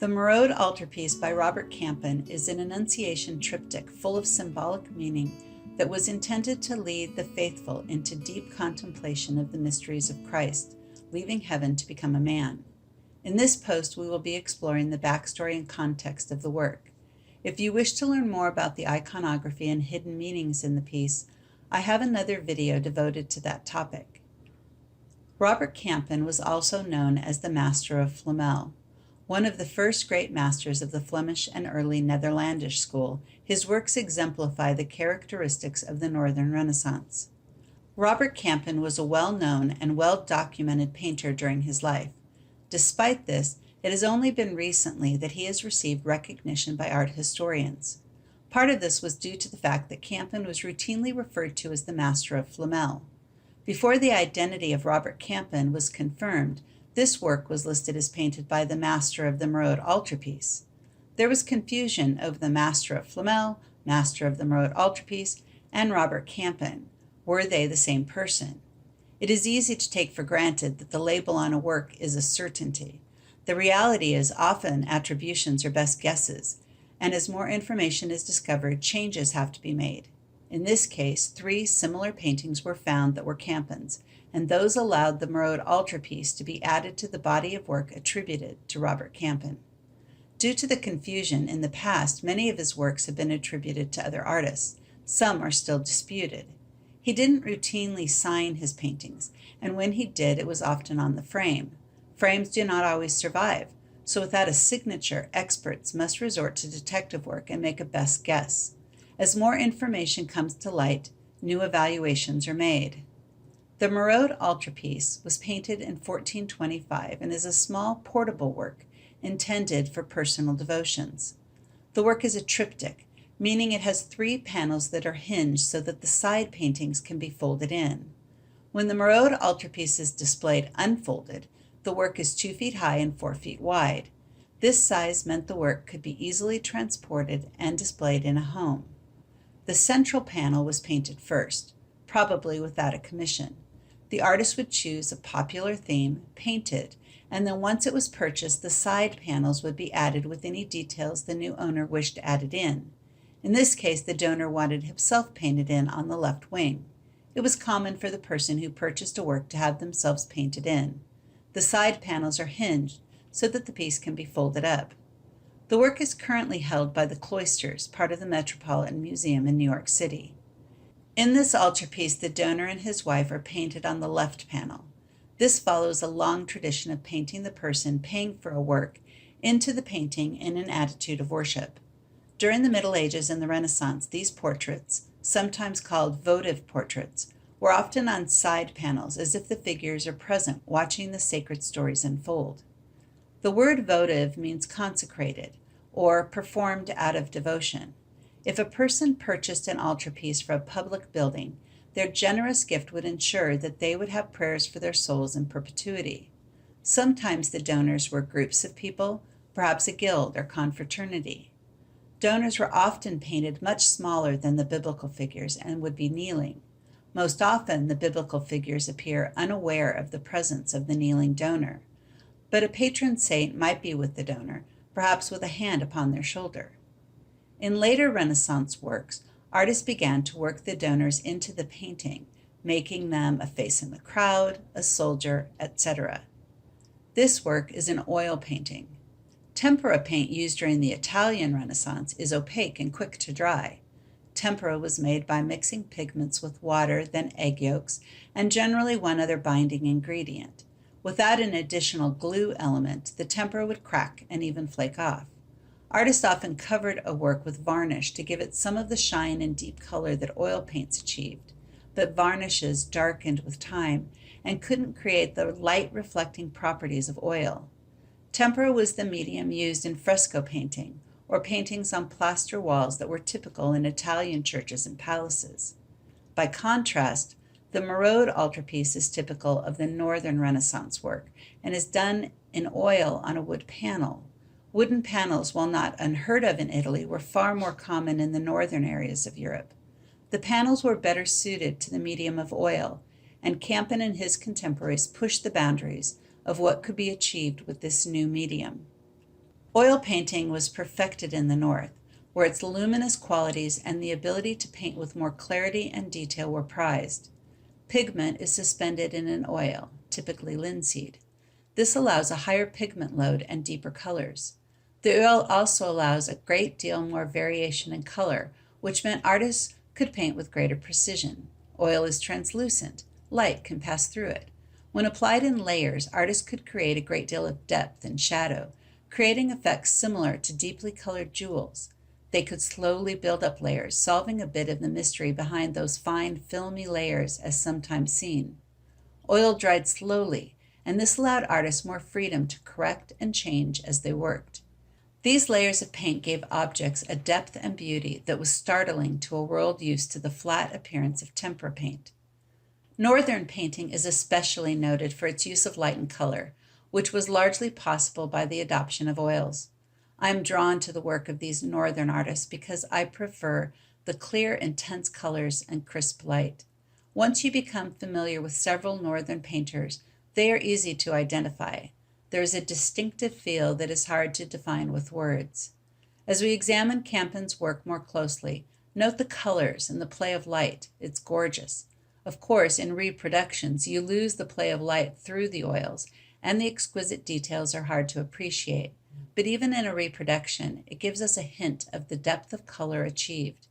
The Merode Altarpiece by Robert Campin is an Annunciation triptych full of symbolic meaning that was intended to lead the faithful into deep contemplation of the mysteries of Christ, leaving heaven to become a man. In this post, we will be exploring the backstory and context of the work. If you wish to learn more about the iconography and hidden meanings in the piece, I have another video devoted to that topic. Robert Campin was also known as the Master of Flamel. One of the first great masters of the Flemish and early Netherlandish school, his works exemplify the characteristics of the Northern Renaissance. Robert Campin was a well-known and well-documented painter during his life. Despite this, it has only been recently that he has received recognition by art historians. Part of this was due to the fact that Campin was routinely referred to as the Master of Flamel. Before the identity of Robert Campin was confirmed, this work was listed as painted by the master of the Merode Altarpiece. There was confusion over the Master of Flamel, Master of the Merode Altarpiece, and Robert Campin. Were they the same person? It is easy to take for granted that the label on a work is a certainty. The reality is often attributions are best guesses, and as more information is discovered, changes have to be made. In this case, 3 similar paintings were found that were Campin's, and those allowed the Merode Altarpiece to be added to the body of work attributed to Robert Campin. Due to the confusion, in the past, many of his works have been attributed to other artists. Some are still disputed. He didn't routinely sign his paintings, and when he did, it was often on the frame. Frames do not always survive, so without a signature, experts must resort to detective work and make a best guess. As more information comes to light, new evaluations are made. The Merode Altarpiece was painted in 1425 and is a small portable work intended for personal devotions. The work is a triptych, meaning it has 3 panels that are hinged so that the side paintings can be folded in. When the Merode Altarpiece is displayed unfolded, the work is 2 feet high and 4 feet wide. This size meant the work could be easily transported and displayed in a home. The central panel was painted first, probably without a commission. The artist would choose a popular theme, paint it, and then once it was purchased, the side panels would be added with any details the new owner wished added in. In this case, the donor wanted himself painted in on the left wing. It was common for the person who purchased a work to have themselves painted in. The side panels are hinged so that the piece can be folded up. The work is currently held by the Cloisters, part of the Metropolitan Museum in New York City. In this altarpiece, the donor and his wife are painted on the left panel. This follows a long tradition of painting the person paying for a work into the painting in an attitude of worship. During the Middle Ages and the Renaissance, these portraits, sometimes called votive portraits, were often on side panels as if the figures are present watching the sacred stories unfold. The word votive means consecrated or performed out of devotion. If a person purchased an altarpiece for a public building, their generous gift would ensure that they would have prayers for their souls in perpetuity. Sometimes the donors were groups of people, perhaps a guild or confraternity. Donors were often painted much smaller than the biblical figures and would be kneeling. Most often, the biblical figures appear unaware of the presence of the kneeling donor, but a patron saint might be with the donor, perhaps with a hand upon their shoulder. In later Renaissance works, artists began to work the donors into the painting, making them a face in the crowd, a soldier, etc. This work is an oil painting. Tempera paint used during the Italian Renaissance is opaque and quick to dry. Tempera was made by mixing pigments with water, then egg yolks, and generally one other binding ingredient. Without an additional glue element, the tempera would crack and even flake off. Artists often covered a work with varnish to give it some of the shine and deep color that oil paints achieved, but varnishes darkened with time and couldn't create the light-reflecting properties of oil. Tempera was the medium used in fresco painting, or paintings on plaster walls that were typical in Italian churches and palaces. By contrast, the Merode Altarpiece is typical of the Northern Renaissance work and is done in oil on a wood panel. Wooden panels, while not unheard of in Italy, were far more common in the northern areas of Europe. The panels were better suited to the medium of oil, and Campin and his contemporaries pushed the boundaries of what could be achieved with this new medium. Oil painting was perfected in the North, where its luminous qualities and the ability to paint with more clarity and detail were prized. Pigment is suspended in an oil, typically linseed. This allows a higher pigment load and deeper colors. The oil also allows a great deal more variation in color, which meant artists could paint with greater precision. Oil is translucent. Light can pass through it. When applied in layers, artists could create a great deal of depth and shadow, creating effects similar to deeply colored jewels. They could slowly build up layers, solving a bit of the mystery behind those fine, filmy layers as sometimes seen. Oil dried slowly, and this allowed artists more freedom to correct and change as they worked. These layers of paint gave objects a depth and beauty that was startling to a world used to the flat appearance of tempera paint. Northern painting is especially noted for its use of light and color, which was largely possible by the adoption of oils. I am drawn to the work of these northern artists because I prefer the clear, intense colors and crisp light. Once you become familiar with several northern painters, they are easy to identify. There is a distinctive feel that is hard to define with words. As we examine Campin's work more closely, note the colors and the play of light. It's gorgeous. Of course, in reproductions, you lose the play of light through the oils, and the exquisite details are hard to appreciate. But even in a reproduction, it gives us a hint of the depth of color achieved.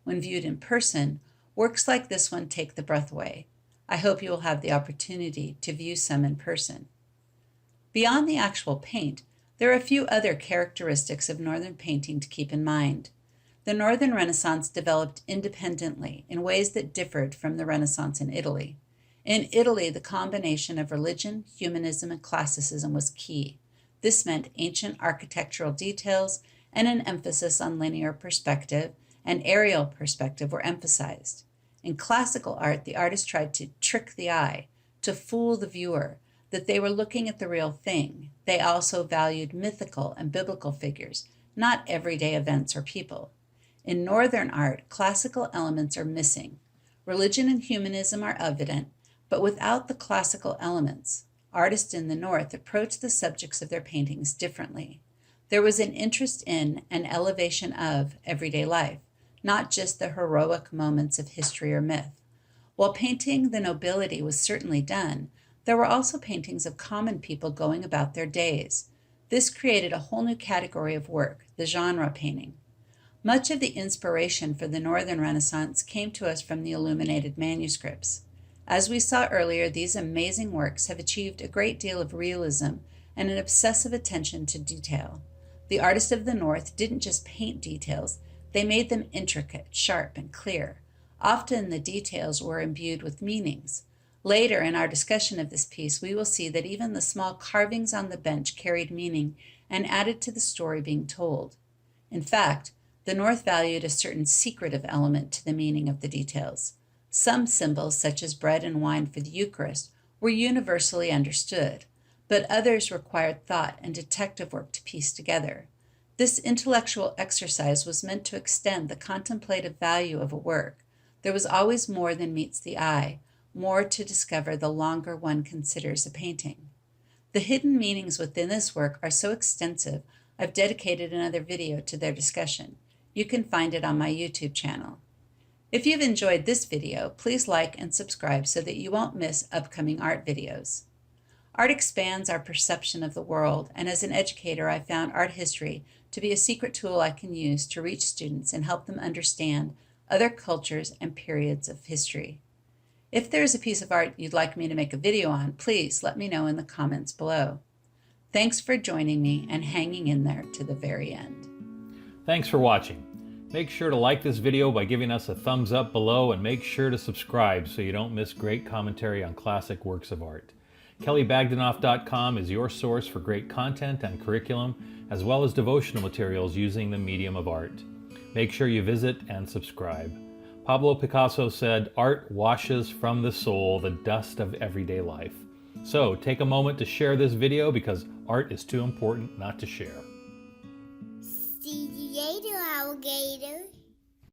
When viewed in person, works like this one take the breath away. I hope you will have the opportunity to view some in person. Beyond the actual paint, there are a few other characteristics of Northern painting to keep in mind. The Northern Renaissance developed independently in ways that differed from the Renaissance in Italy. In Italy, the combination of religion, humanism, and classicism was key. This meant ancient architectural details and an emphasis on linear perspective and aerial perspective were emphasized. In classical art, the artist tried to trick the eye, to fool the viewer, that they were looking at the real thing. They also valued mythical and biblical figures, not everyday events or people. In Northern art, classical elements are missing. Religion and humanism are evident, but without the classical elements. Artists in the North approached the subjects of their paintings differently. There was an interest in and elevation of everyday life, not just the heroic moments of history or myth. While painting the nobility was certainly done, there were also paintings of common people going about their days. This created a whole new category of work, the genre painting. Much of the inspiration for the Northern Renaissance came to us from the illuminated manuscripts. As we saw earlier, these amazing works have achieved a great deal of realism and an obsessive attention to detail. The artists of the North didn't just paint details, they made them intricate, sharp, and clear. Often the details were imbued with meanings. Later in our discussion of this piece, we will see that even the small carvings on the bench carried meaning and added to the story being told. In fact, the North valued a certain secretive element to the meaning of the details. Some symbols, such as bread and wine for the Eucharist, were universally understood, but others required thought and detective work to piece together. This intellectual exercise was meant to extend the contemplative value of a work. There was always more than meets the eye, more to discover the longer one considers a painting. The hidden meanings within this work are so extensive, I've dedicated another video to their discussion. You can find it on my YouTube channel. If you've enjoyed this video, please like and subscribe so that you won't miss upcoming art videos. Art expands our perception of the world, and as an educator, I found art history to be a secret tool I can use to reach students and help them understand other cultures and periods of history. If there is a piece of art you'd like me to make a video on, please let me know in the comments below. Thanks for joining me and hanging in there to the very end. Thanks for watching. Make sure to like this video by giving us a thumbs up below, and make sure to subscribe so you don't miss great commentary on classic works of art. KellyBagdanoff.com is your source for great content and curriculum, as well as devotional materials using the medium of art. Make sure you visit and subscribe. Pablo Picasso said, "Art washes from the soul the dust of everyday life." So take a moment to share this video because art is too important not to share. See you later, alligator.